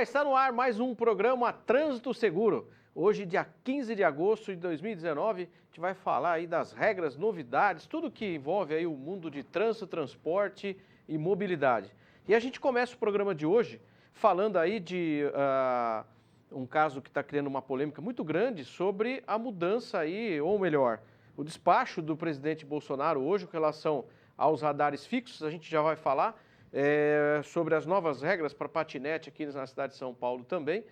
está no ar mais um programa Trânsito Seguro. Hoje, dia 15 de agosto de 2019, a gente vai falar aí das regras, novidades, tudo que envolve aí o mundo de trânsito, transporte e mobilidade. E a gente começa o programa de hoje falando aí de um caso que está criando uma polêmica muito grande sobre a mudança aí, ou melhor, o despacho do presidente Bolsonaro hoje com relação aos radares fixos. A gente já vai falar sobre as novas regras para patinete aqui na cidade de São Paulo também.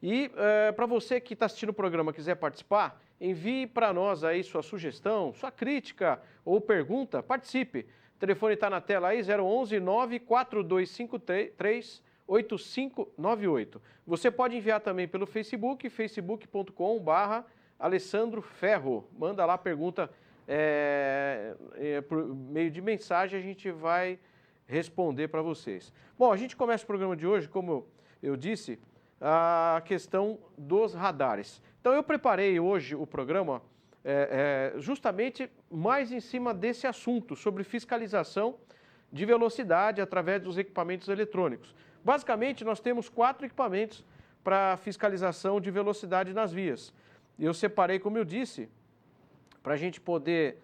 E para você que está assistindo o programa e quiser participar, envie para nós aí sua sugestão, sua crítica ou pergunta, participe. O telefone está na tela aí, 011 94253 8598. Você pode enviar também pelo Facebook, facebook.com/Alessandro Ferro. Manda lá a pergunta por meio de mensagem, a gente vai responder para vocês. Bom, a gente começa o programa de hoje, como eu disse, a questão dos radares. Então eu preparei hoje o programa justamente mais em cima desse assunto, sobre fiscalização de velocidade através dos equipamentos eletrônicos. Basicamente, nós temos 4 equipamentos para fiscalização de velocidade nas vias. E eu separei, como eu disse, para a gente poder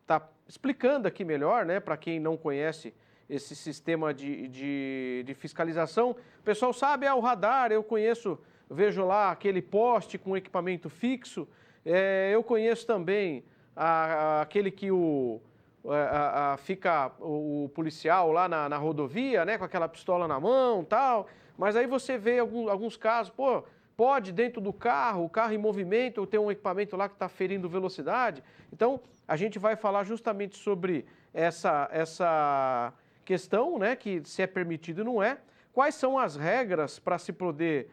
tá explicando aqui melhor, né, para quem não conhece esse sistema de fiscalização. O pessoal sabe, o radar, eu conheço, vejo lá aquele poste com equipamento fixo, eu conheço também aquele que fica o policial lá na rodovia, né, com aquela pistola na mão e tal, mas aí você vê alguns casos, pode dentro do carro, o carro em movimento, ter um equipamento lá que está ferindo velocidade. Então, a gente vai falar justamente sobre essa questão, né, que se é permitido e não é. Quais são as regras para se poder,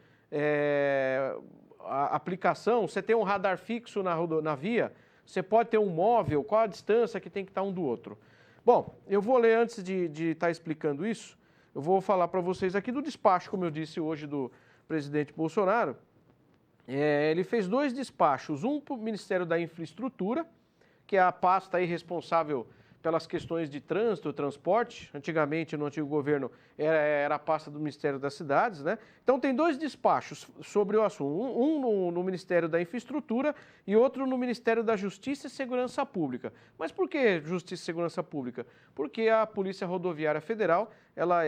a aplicação, você tem um radar fixo na via, você pode ter um móvel, qual a distância que tem que estar um do outro. Bom, eu vou ler antes de estar explicando isso, eu vou falar para vocês aqui do despacho, como eu disse hoje, do presidente Bolsonaro. Ele fez 2 despachos, um para o Ministério da Infraestrutura, que é a pasta aí responsável pelas questões de trânsito, transporte. Antigamente, no antigo governo, era a pasta do Ministério das Cidades, né? Então, tem 2 despachos sobre o assunto. Um no Ministério da Infraestrutura e outro no Ministério da Justiça e Segurança Pública. Mas por que Justiça e Segurança Pública? Porque a Polícia Rodoviária Federal, ela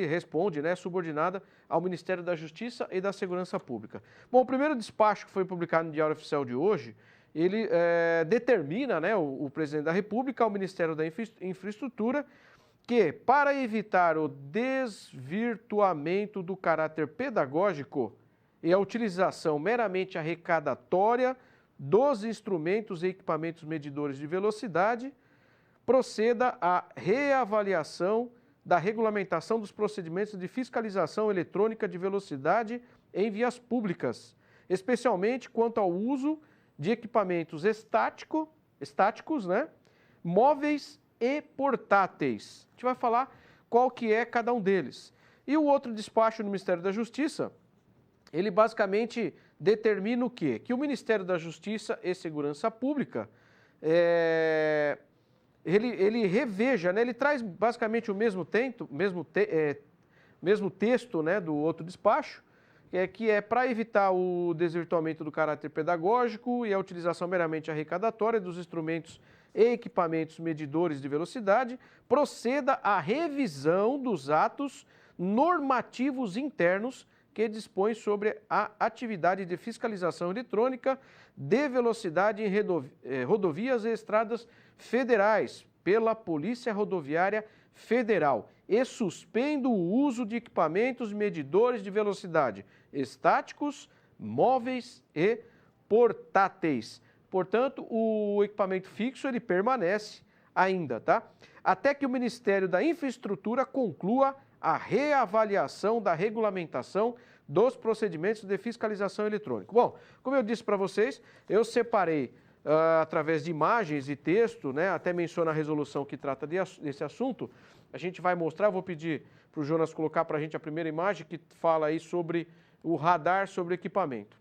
responde, né, subordinada ao Ministério da Justiça e da Segurança Pública. Bom, o primeiro despacho que foi publicado no Diário Oficial de hoje, ele determina, né, o presidente da República, ao Ministério da Infraestrutura, que para evitar o desvirtuamento do caráter pedagógico e a utilização meramente arrecadatória dos instrumentos e equipamentos medidores de velocidade, proceda à reavaliação da regulamentação dos procedimentos de fiscalização eletrônica de velocidade em vias públicas, especialmente quanto ao uso de equipamentos estáticos, né, móveis e portáteis. A gente vai falar qual que é cada um deles. E o outro despacho no Ministério da Justiça, ele basicamente determina o quê? Que o Ministério da Justiça e Segurança Pública, ele reveja, né, ele traz basicamente o mesmo texto, né, do outro despacho, que é para evitar o desvirtuamento do caráter pedagógico e a utilização meramente arrecadatória dos instrumentos e equipamentos medidores de velocidade, proceda à revisão dos atos normativos internos que dispõem sobre a atividade de fiscalização eletrônica de velocidade em rodovias e estradas federais pela Polícia Rodoviária Federal e suspendo o uso de equipamentos medidores de velocidade estáticos, móveis e portáteis. Portanto, o equipamento fixo ele permanece ainda, tá? Até que o Ministério da Infraestrutura conclua a reavaliação da regulamentação dos procedimentos de fiscalização eletrônica. Bom, como eu disse para vocês, eu separei através de imagens e texto, né, até menciona a resolução que trata desse assunto. A gente vai mostrar, vou pedir para o Jonas colocar para a gente a primeira imagem que fala aí sobre o radar sobre equipamento.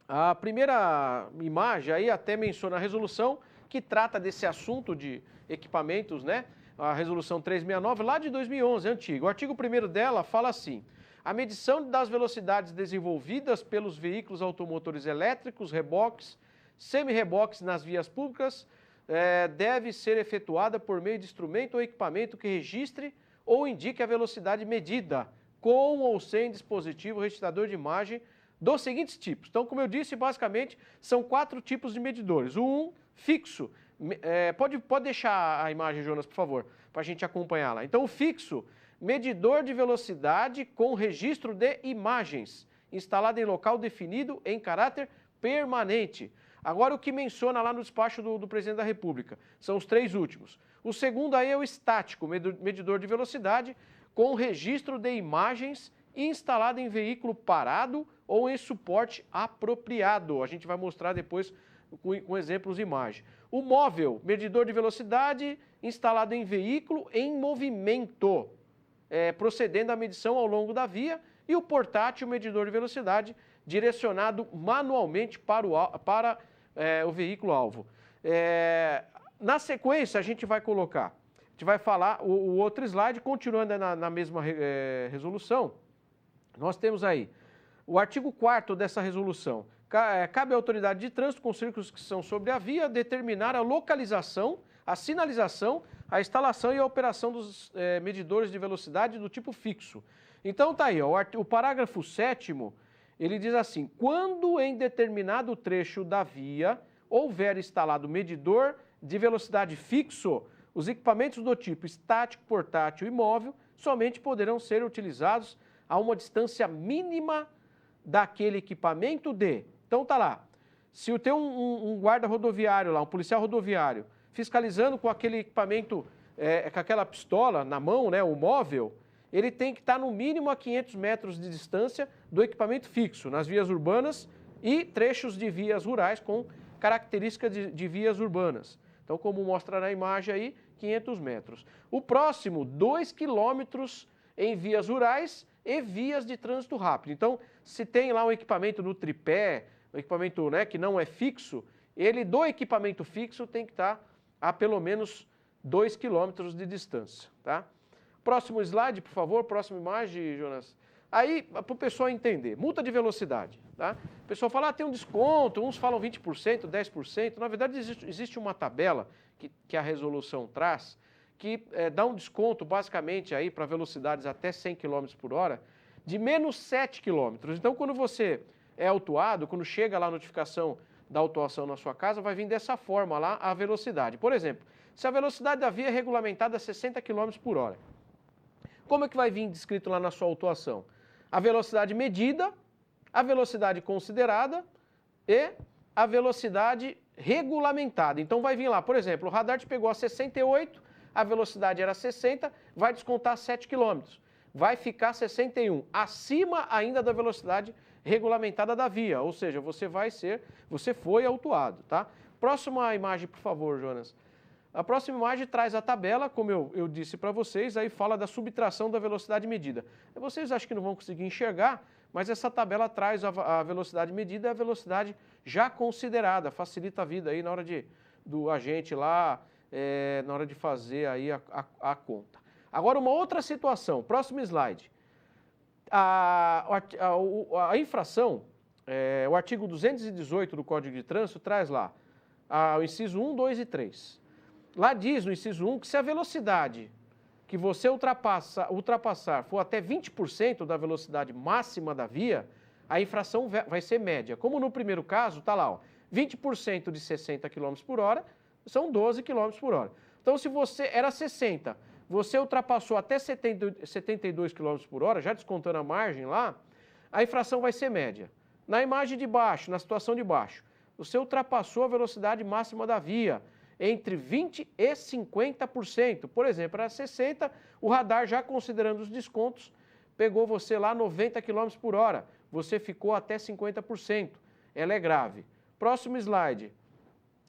A primeira imagem aí até menciona a resolução que trata desse assunto de equipamentos, né? A resolução 369, lá de 2011, antiga. O artigo 1º dela fala assim: a medição das velocidades desenvolvidas pelos veículos automotores elétricos, reboques, semi-reboques nas vias públicas, deve ser efetuada por meio de instrumento ou equipamento que registre ou indique a velocidade medida, com ou sem dispositivo registrador de imagem dos seguintes tipos. Então, como eu disse, basicamente, são 4 tipos de medidores. O 1, fixo. Pode deixar a imagem, Jonas, por favor, para a gente acompanhar lá. Então, o fixo, medidor de velocidade com registro de imagens, instalado em local definido em caráter permanente. Agora, o que menciona lá no despacho do Presidente da República, são os 3 últimos. O segundo aí é o estático, medidor de velocidade com registro de imagens instalado em veículo parado ou em suporte apropriado. A gente vai mostrar depois com exemplos de imagem. O móvel, medidor de velocidade instalado em veículo em movimento, procedendo à medição ao longo da via. E o portátil, medidor de velocidade direcionado manualmente para o veículo-alvo. Na sequência, a gente vai colocar, a gente vai falar o outro slide, continuando na mesma resolução. Nós temos aí o artigo 4º dessa resolução. Cabe à autoridade de trânsito, com círculos que são sobre a via, determinar a localização, a sinalização, a instalação e a operação dos medidores de velocidade do tipo fixo. Então tá aí, ó, o parágrafo 7º, ele diz assim: quando em determinado trecho da via houver instalado medidor de velocidade fixo, os equipamentos do tipo estático, portátil e móvel somente poderão ser utilizados a uma distância mínima daquele equipamento Então tá lá, se eu tenho um guarda rodoviário lá, um policial rodoviário, fiscalizando com aquele equipamento, com aquela pistola na mão, né, o móvel, ele tem que estar no mínimo a 500 metros de distância do equipamento fixo, nas vias urbanas e trechos de vias rurais com características de vias urbanas. Então, como mostra na imagem aí, 500 metros. O próximo, 2 quilômetros em vias rurais e vias de trânsito rápido. Então, se tem lá um equipamento no tripé, um equipamento, né, que não é fixo, ele do equipamento fixo tem que estar a pelo menos 2 quilômetros de distância, tá? Próximo slide, por favor, próxima imagem, Jonas. Aí, para o pessoal entender, multa de velocidade, tá? O pessoal fala, tem um desconto, uns falam 20%, 10%. Na verdade, existe uma tabela que a resolução traz, que dá um desconto, basicamente, aí para velocidades até 100 km por hora, de menos 7 km. Então, quando você é autuado, quando chega lá a notificação da autuação na sua casa, vai vir dessa forma lá a velocidade. Por exemplo, se a velocidade da via é regulamentada a 60 km por hora, como é que vai vir descrito lá na sua autuação? A velocidade medida, a velocidade considerada e a velocidade regulamentada. Então vai vir lá, por exemplo, o radar te pegou a 68, a velocidade era 60, vai descontar 7 km. Vai ficar 61, acima ainda da velocidade regulamentada da via, ou seja, você foi autuado, tá? Próxima imagem, por favor, Jonas. A próxima imagem traz a tabela, como eu disse para vocês, aí fala da subtração da velocidade medida. Vocês acham que não vão conseguir enxergar, mas essa tabela traz a velocidade medida e a velocidade já considerada, facilita a vida aí na hora do agente lá, na hora de fazer aí a conta. Agora uma outra situação, próximo slide. A infração, o artigo 218 do Código de Trânsito traz lá o inciso 1, 2 e 3. Lá diz no inciso 1 que se a velocidade que você ultrapassar for até 20% da velocidade máxima da via, a infração vai ser média. Como no primeiro caso, está lá, ó, 20% de 60 km por hora são 12 km por hora. Então, se você era 60, você ultrapassou até 72 km por hora, já descontando a margem lá, a infração vai ser média. Na imagem de baixo, na situação de baixo, você ultrapassou a velocidade máxima da via, entre 20% e 50%. Por exemplo, era 60%, o radar, já considerando os descontos, pegou você lá 90 km por hora. Você ficou até 50%. Ela é grave. Próximo slide.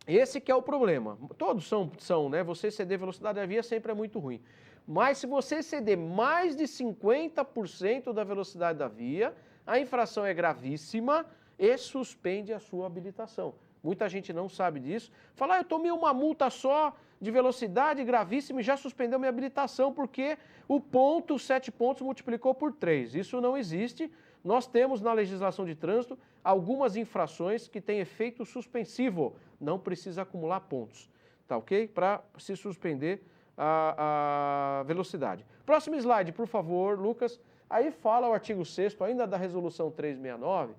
Esse que é o problema. Todos são, né? Você exceder velocidade da via sempre é muito ruim. Mas se você exceder mais de 50% da velocidade da via, a infração é gravíssima e suspende a sua habilitação. Muita gente não sabe disso. Fala, eu tomei uma multa só de velocidade gravíssima e já suspendeu minha habilitação porque o ponto, 7 pontos, multiplicou por 3. Isso não existe. Nós temos na legislação de trânsito algumas infrações que têm efeito suspensivo. Não precisa acumular pontos, tá ok? Para se suspender a velocidade. Próximo slide, por favor, Lucas. Aí fala o artigo 6º, ainda da resolução 369,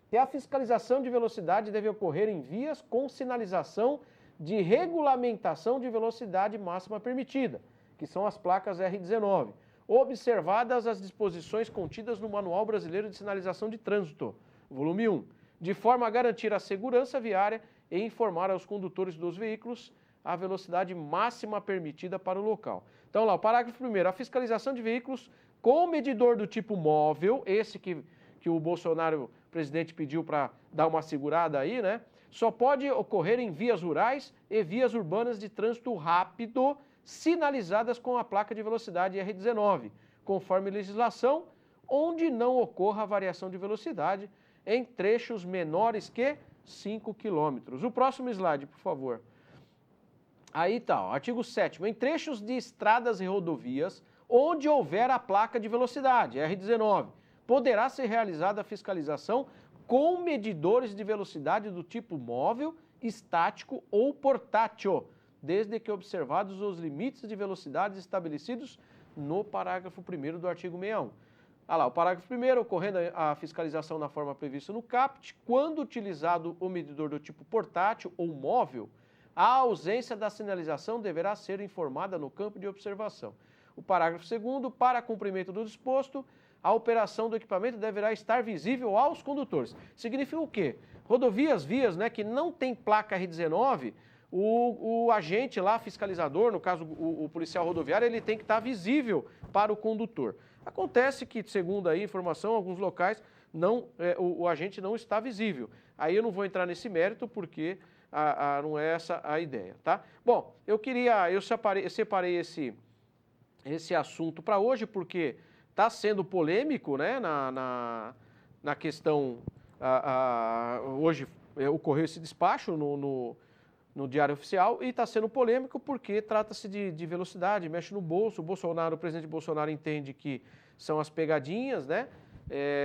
que a fiscalização de velocidade deve ocorrer em vias com sinalização de regulamentação de velocidade máxima permitida, que são as placas R19, observadas as disposições contidas no Manual Brasileiro de Sinalização de Trânsito, volume 1, de forma a garantir a segurança viária e informar aos condutores dos veículos a velocidade máxima permitida para o local. Então lá, o parágrafo 1º, a fiscalização de veículos com medidor do tipo móvel, esse que o Bolsonaro, presidente, pediu para dar uma segurada aí, né? Só pode ocorrer em vias rurais e vias urbanas de trânsito rápido, sinalizadas com a placa de velocidade R19, conforme legislação, onde não ocorra variação de velocidade em trechos menores que 5 km. O próximo slide, por favor. Aí tá, ó, artigo 7º. Em trechos de estradas e rodovias, onde houver a placa de velocidade, R19, poderá ser realizada a fiscalização com medidores de velocidade do tipo móvel, estático ou portátil, desde que observados os limites de velocidades estabelecidos no parágrafo 1º do artigo 61. Ah lá, o parágrafo 1º, ocorrendo a fiscalização na forma prevista no CAPT, quando utilizado o medidor do tipo portátil ou móvel, a ausência da sinalização deverá ser informada no campo de observação. O parágrafo 2º, para cumprimento do disposto, a operação do equipamento deverá estar visível aos condutores. Significa o quê? Rodovias, vias, né, que não tem placa R19, o agente lá, fiscalizador, no caso o policial rodoviário, ele tem que estar visível para o condutor. Acontece que, segundo a informação, em alguns locais o agente não está visível. Aí eu não vou entrar nesse mérito porque não é essa a ideia, tá? Bom, eu separei esse assunto para hoje porque está sendo polêmico, né, na questão, hoje ocorreu esse despacho no Diário Oficial e está sendo polêmico porque trata-se de velocidade, mexe no bolso. O presidente Bolsonaro entende que são as pegadinhas, né,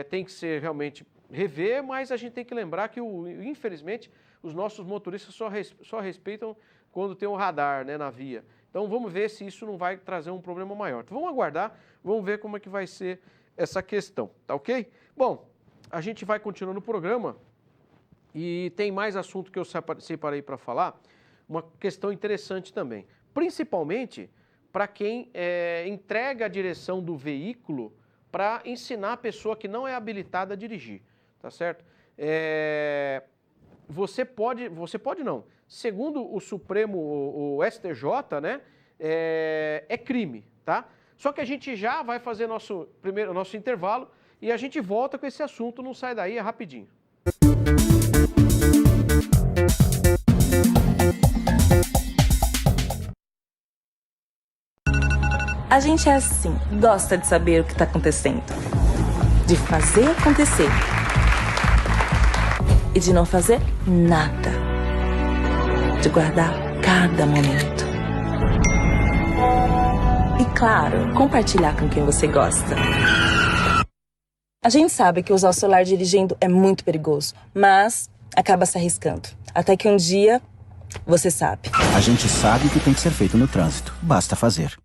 tem que ser realmente rever, mas a gente tem que lembrar que, infelizmente, os nossos motoristas só respeitam quando tem um radar, né, na via. Então vamos ver se isso não vai trazer um problema maior. Então, vamos aguardar, vamos ver como é que vai ser essa questão, tá ok? Bom, a gente vai continuando o programa e tem mais assunto que eu separei para falar, uma questão interessante também, principalmente para quem entrega a direção do veículo para ensinar a pessoa que não é habilitada a dirigir, tá certo? Você pode não. Segundo o Supremo, o STJ, né, é crime, tá? Só que a gente já vai fazer nosso intervalo e a gente volta com esse assunto, não sai daí, é rapidinho. A gente é assim, gosta de saber o que está acontecendo, de fazer acontecer e de não fazer nada, de guardar cada momento. E claro, compartilhar com quem você gosta. A gente sabe que usar o celular dirigindo é muito perigoso, mas acaba se arriscando. Até que um dia, você sabe. A gente sabe o que tem que ser feito no trânsito, basta fazer.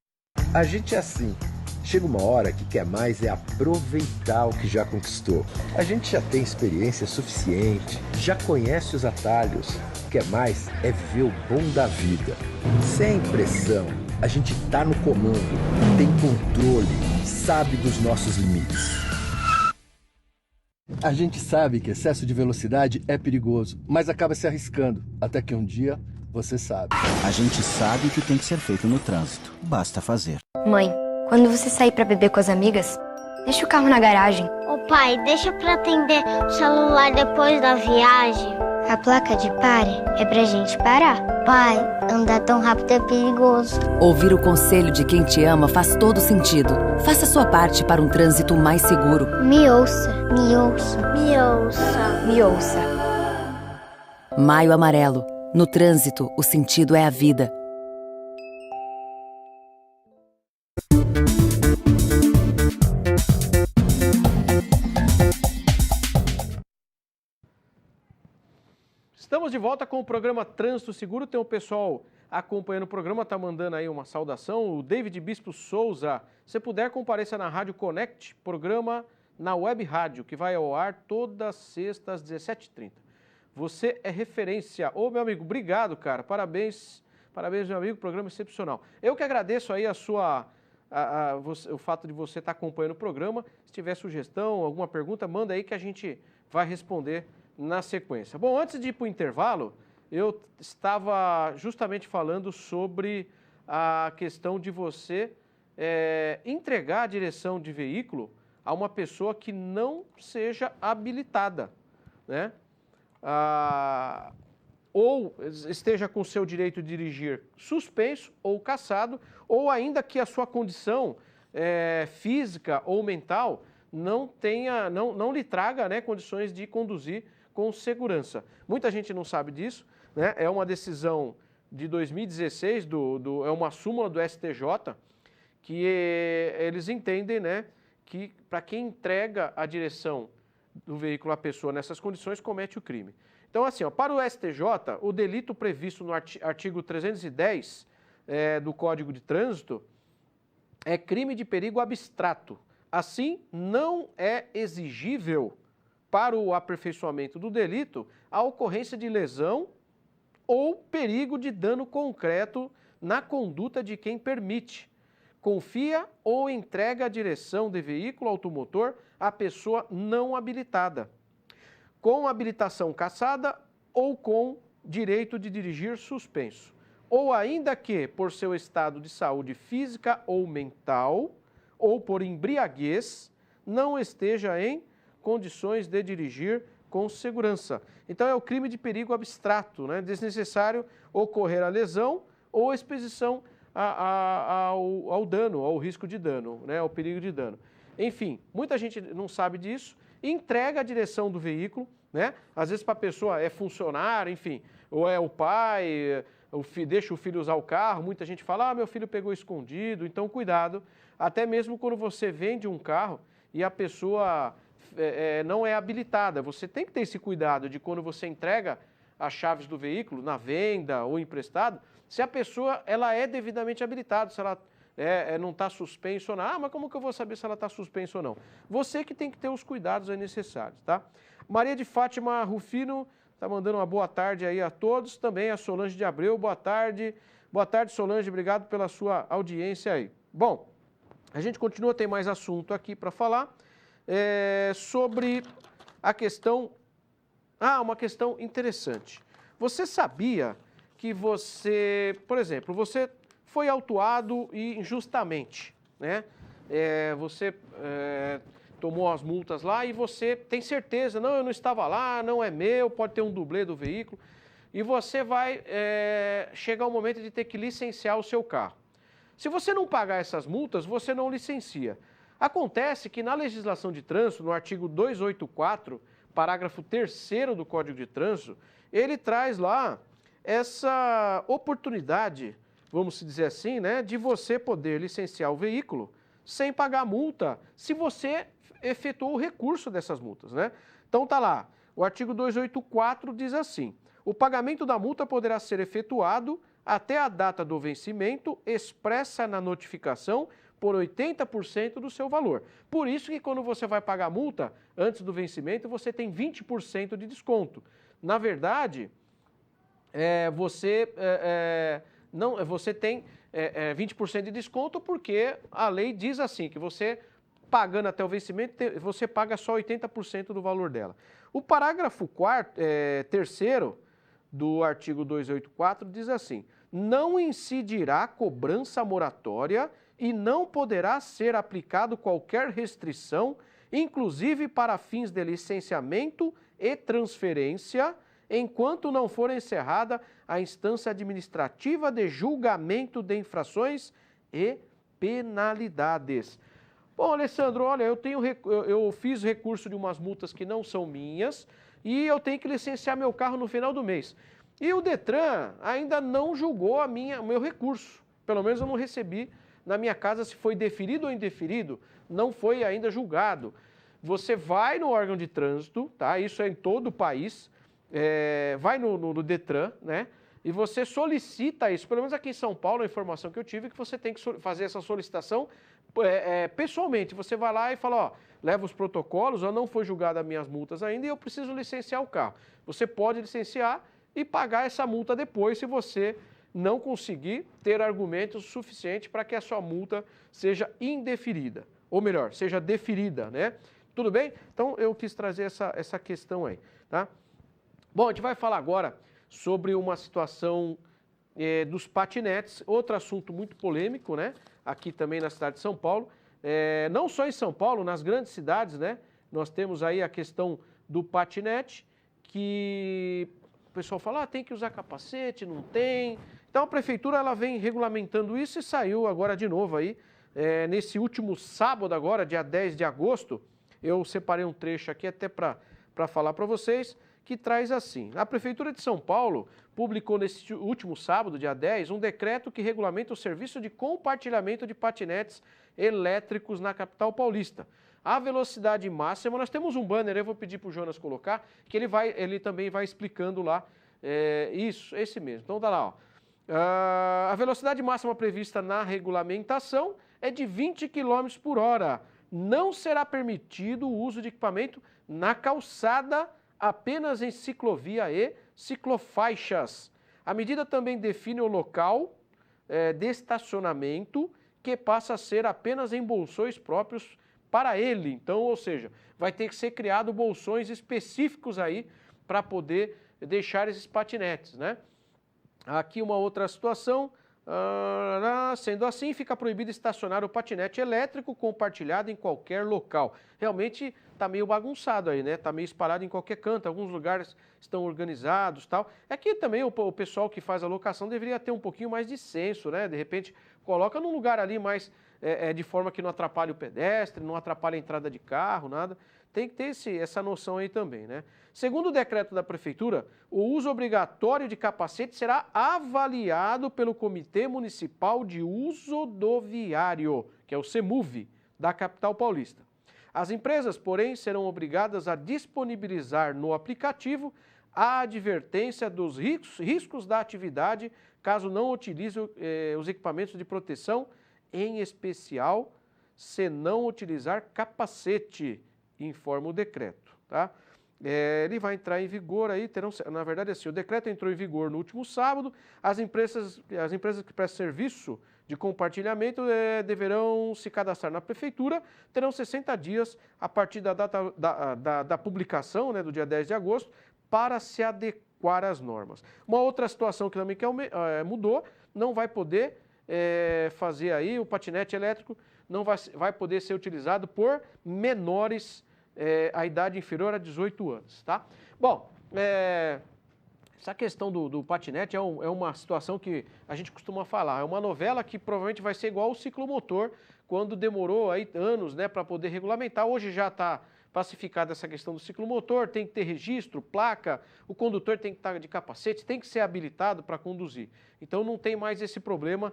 A gente é assim. Chega uma hora que quer mais é aproveitar o que já conquistou. A gente já tem experiência suficiente, já conhece os atalhos. Quer mais é viver o bom da vida. Sem pressão, a gente tá no comando, tem controle, sabe dos nossos limites. A gente sabe que excesso de velocidade é perigoso, mas acaba se arriscando, até que um dia você sabe. A gente sabe o que tem que ser feito no trânsito, basta fazer. Mãe, quando você sair pra beber com as amigas, deixa o carro na garagem. Ô pai, deixa pra atender o celular depois da viagem. A placa de pare é pra gente parar. Pai, andar tão rápido é perigoso. Ouvir o conselho de quem te ama faz todo sentido. Faça sua parte para um trânsito mais seguro. Me ouça, me ouça, me ouça, me ouça. Maio Amarelo. No trânsito, o sentido é a vida. Estamos de volta com o programa Trânsito Seguro. Tem um pessoal acompanhando o programa, tá mandando aí uma saudação. O David Bispo Souza. Se puder, compareça na Rádio Connect, programa na Web Rádio, que vai ao ar todas as sextas às 17h30. Você é referência. Ô, meu amigo, obrigado, cara. Parabéns, meu amigo, programa excepcional. Eu que agradeço aí o fato de você estar acompanhando o programa. Se tiver sugestão, alguma pergunta, manda aí que a gente vai responder na sequência. Bom, antes de ir para o intervalo, eu estava justamente falando sobre a questão de você entregar a direção de veículo a uma pessoa que não seja habilitada, né? Ou esteja com seu direito de dirigir suspenso ou cassado, ou ainda que a sua condição física ou mental não lhe traga, né, condições de conduzir com segurança. Muita gente não sabe disso, né? É uma decisão de 2016, é uma súmula do STJ, que eles entendem, né, que para quem entrega a direção do veículo à pessoa nessas condições comete o crime. Então, assim, ó, para o STJ, o delito previsto no artigo 310 do Código de Trânsito é crime de perigo abstrato. Assim, não é exigível para o aperfeiçoamento do delito a ocorrência de lesão ou perigo de dano concreto na conduta de quem permite, confia ou entrega a direção de veículo automotor à pessoa não habilitada, com habilitação cassada ou com direito de dirigir suspenso, ou ainda que, por seu estado de saúde física ou mental, ou por embriaguez, não esteja em condições de dirigir com segurança. Então é o crime de perigo abstrato, né? Desnecessário ocorrer a lesão ou exposição ao dano, ao risco de dano, né? Ao perigo de dano. Enfim, muita gente não sabe disso, entrega a direção do veículo, né? Às vezes para a pessoa é funcionário, enfim, ou é o pai, deixa o filho usar o carro, muita gente fala, meu filho pegou escondido, então cuidado, até mesmo quando você vende um carro e a pessoa não é habilitada, você tem que ter esse cuidado de quando você entrega as chaves do veículo, na venda ou emprestado, se a pessoa ela é devidamente habilitada, se ela não está suspensa ou não. Mas como que eu vou saber se ela está suspensa ou não? Você que tem que ter os cuidados aí necessários, tá? Maria de Fátima Rufino está mandando uma boa tarde aí a todos, também a Solange de Abreu, boa tarde. Boa tarde, Solange, obrigado pela sua audiência aí. Bom, a gente continua, tem mais assunto aqui para falar sobre a questão... uma questão interessante. Você sabia que você, por exemplo, você foi autuado injustamente, né? Você tomou as multas lá e você tem certeza, não, eu não estava lá, não é meu, pode ter um dublê do veículo, e você vai chegar o momento de ter que licenciar o seu carro. Se você não pagar essas multas, você não licencia. Acontece que na legislação de trânsito, no artigo 284, parágrafo 3º do Código de Trânsito, ele traz lá essa oportunidade, vamos dizer assim, né, de você poder licenciar o veículo sem pagar multa, se você efetuou o recurso dessas multas, né? Então tá lá, o artigo 284 diz assim: o pagamento da multa poderá ser efetuado até a data do vencimento expressa na notificação por 80% do seu valor. Por isso que quando você vai pagar a multa antes do vencimento, você tem 20% de desconto. Na verdade, você tem 20% de desconto porque a lei diz assim, que você pagando até o vencimento, você paga só 80% do valor dela. O parágrafo 3º do artigo 284 diz assim: não incidirá cobrança moratória e não poderá ser aplicado qualquer restrição, inclusive para fins de licenciamento e transferência, enquanto não for encerrada a instância administrativa de julgamento de infrações e penalidades. Bom, Alessandro, olha, eu fiz recurso de umas multas que não são minhas e eu tenho que licenciar meu carro no final do mês. E o Detran ainda não julgou o meu recurso. Pelo menos eu não recebi na minha casa se foi deferido ou indeferido, não foi ainda julgado. Você vai no órgão de trânsito, tá? Isso é em todo o país, vai no Detran, né? E você solicita isso, pelo menos aqui em São Paulo, a informação que eu tive é que você tem que fazer essa solicitação pessoalmente. Você vai lá e fala, ó, leva os protocolos, ó, não foi julgada as minhas multas ainda e eu preciso licenciar o carro. Você pode licenciar e pagar essa multa depois se você não conseguir ter argumentos suficientes para que a sua multa seja indeferida. Ou melhor, seja deferida, né? Tudo bem? Então eu quis trazer essa questão aí, tá? Bom, a gente vai falar agora sobre uma situação dos patinetes, outro assunto muito polêmico, né? Aqui também na cidade de São Paulo. Não só em São Paulo, nas grandes cidades, né? Nós temos aí a questão do patinete, que o pessoal fala, tem que usar capacete, não tem. Então a prefeitura ela vem regulamentando isso e saiu agora de novo aí. Nesse último sábado agora, dia 10 de agosto, eu separei um trecho aqui até para falar para vocês, que traz assim. A Prefeitura de São Paulo publicou nesse último sábado, dia 10, um decreto que regulamenta o serviço de compartilhamento de patinetes elétricos na capital paulista. A velocidade máxima, nós temos um banner, eu vou pedir para o Jonas colocar, que ele também vai explicando lá, esse mesmo. Então tá lá, ó. A velocidade máxima prevista na regulamentação é de 20 km por hora. Não será permitido o uso de equipamento na calçada apenas em ciclovia e ciclofaixas. A medida também define o local de estacionamento, que passa a ser apenas em bolsões próprios para ele. Então, ou seja, vai ter que ser criado bolsões específicos aí para poder deixar esses patinetes, né? Aqui uma outra situação, sendo assim, fica proibido estacionar o patinete elétrico compartilhado em qualquer local. Realmente está meio bagunçado aí, né? Está meio espalhado em qualquer canto, alguns lugares estão organizados e tal. Aqui também o pessoal que faz a locação deveria ter um pouquinho mais de senso, né? De repente coloca num lugar ali mais de forma que não atrapalhe o pedestre, não atrapalhe a entrada de carro, nada. Tem que ter essa noção aí também, né? Segundo o decreto da Prefeitura, o uso obrigatório de capacete será avaliado pelo Comitê Municipal de Uso do Viário, que é o CEMUV, da capital paulista. As empresas, porém, serão obrigadas a disponibilizar no aplicativo a advertência dos riscos da atividade, caso não utilize os equipamentos de proteção, em especial se não utilizar capacete, informa o decreto, tá? Ele vai entrar em vigor aí, na verdade assim, o decreto entrou em vigor no último sábado, as empresas que prestam serviço de compartilhamento deverão se cadastrar na prefeitura, terão 60 dias a partir da data da publicação, né, do dia 10 de agosto, para se adequar às normas. Uma outra situação que também mudou, não vai poder fazer aí, o patinete elétrico não vai poder ser utilizado por menores a idade inferior a 18 anos, tá? Bom, essa questão do patinete é uma situação que a gente costuma falar, é uma novela que provavelmente vai ser igual ao ciclomotor, quando demorou aí anos, né, para poder regulamentar. Hoje já está pacificada essa questão do ciclomotor, tem que ter registro, placa, o condutor tem que estar de capacete, tem que ser habilitado para conduzir. Então não tem mais esse problema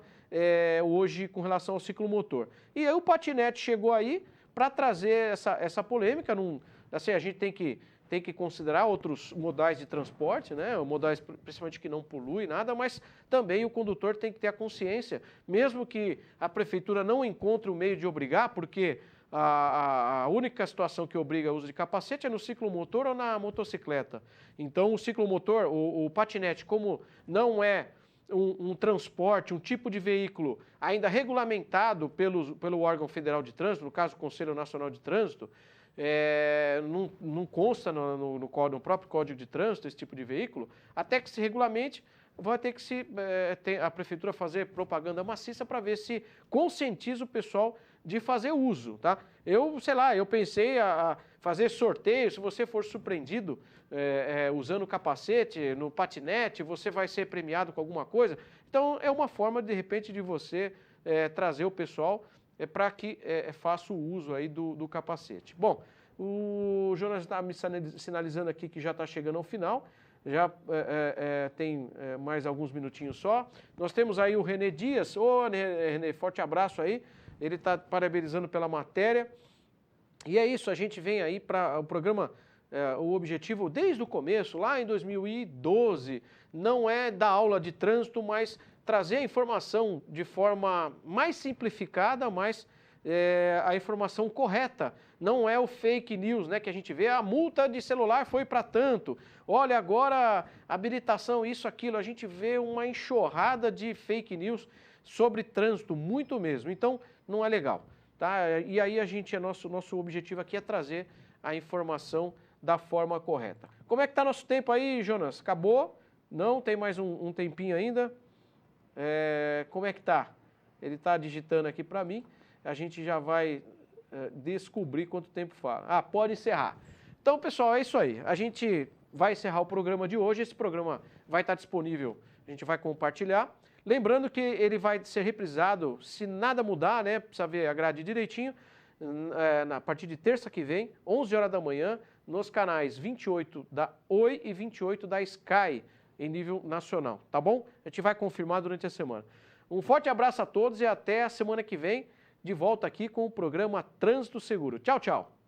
hoje com relação ao ciclomotor. E aí o patinete chegou aí para trazer essa polêmica. Assim, a gente tem que considerar outros modais de transporte, né? Modais principalmente que não poluem nada, mas também o condutor tem que ter a consciência, mesmo que a prefeitura não encontre o meio de obrigar, porque a única situação que obriga o uso de capacete é no ciclomotor ou na motocicleta. Então o ciclomotor, o patinete, como não é um transporte, um tipo de veículo ainda regulamentado pelo órgão federal de trânsito, no caso o Conselho Nacional de Trânsito, não consta no próprio Código de Trânsito esse tipo de veículo, até que se regulamente, vai ter que a prefeitura fazer propaganda maciça para ver se conscientiza o pessoal de fazer uso, tá? Eu pensei a fazer sorteio, se você for surpreendido usando capacete no patinete, você vai ser premiado com alguma coisa. Então é uma forma, de repente, de você trazer o pessoal para que faça o uso aí do capacete. Bom, O Jonas está me sinalizando aqui que já está chegando ao final. Já tem mais alguns minutinhos só. Nós temos aí o René Dias. Ô, René, forte abraço aí. Ele está parabenizando pela matéria. E é isso, a gente vem aí para o programa, o objetivo desde o começo, lá em 2012, não é dar aula de trânsito, mas trazer a informação de forma mais simplificada, mas a informação correta. Não é o fake news, né, que a gente vê, a multa de celular foi para tanto, olha agora habilitação, isso, aquilo, a gente vê uma enxurrada de fake news sobre trânsito, muito mesmo, então não é legal. Tá? E aí nosso objetivo aqui é trazer a informação da forma correta. Como é que está nosso tempo aí, Jonas? Acabou? Não? Tem mais um tempinho ainda? Como é que tá? Ele está digitando aqui para mim. A gente já vai descobrir quanto tempo fala. Pode encerrar. Então, pessoal, é isso aí. A gente vai encerrar o programa de hoje. Esse programa vai estar disponível, a gente vai compartilhar. Lembrando que ele vai ser reprisado, se nada mudar, né? Precisa ver a grade direitinho, a partir de terça que vem, 11 horas da manhã, nos canais 28 da Oi e 28 da Sky, em nível nacional, tá bom? A gente vai confirmar durante a semana. Um forte abraço a todos e até a semana que vem, de volta aqui com o programa Trânsito Seguro. Tchau, tchau!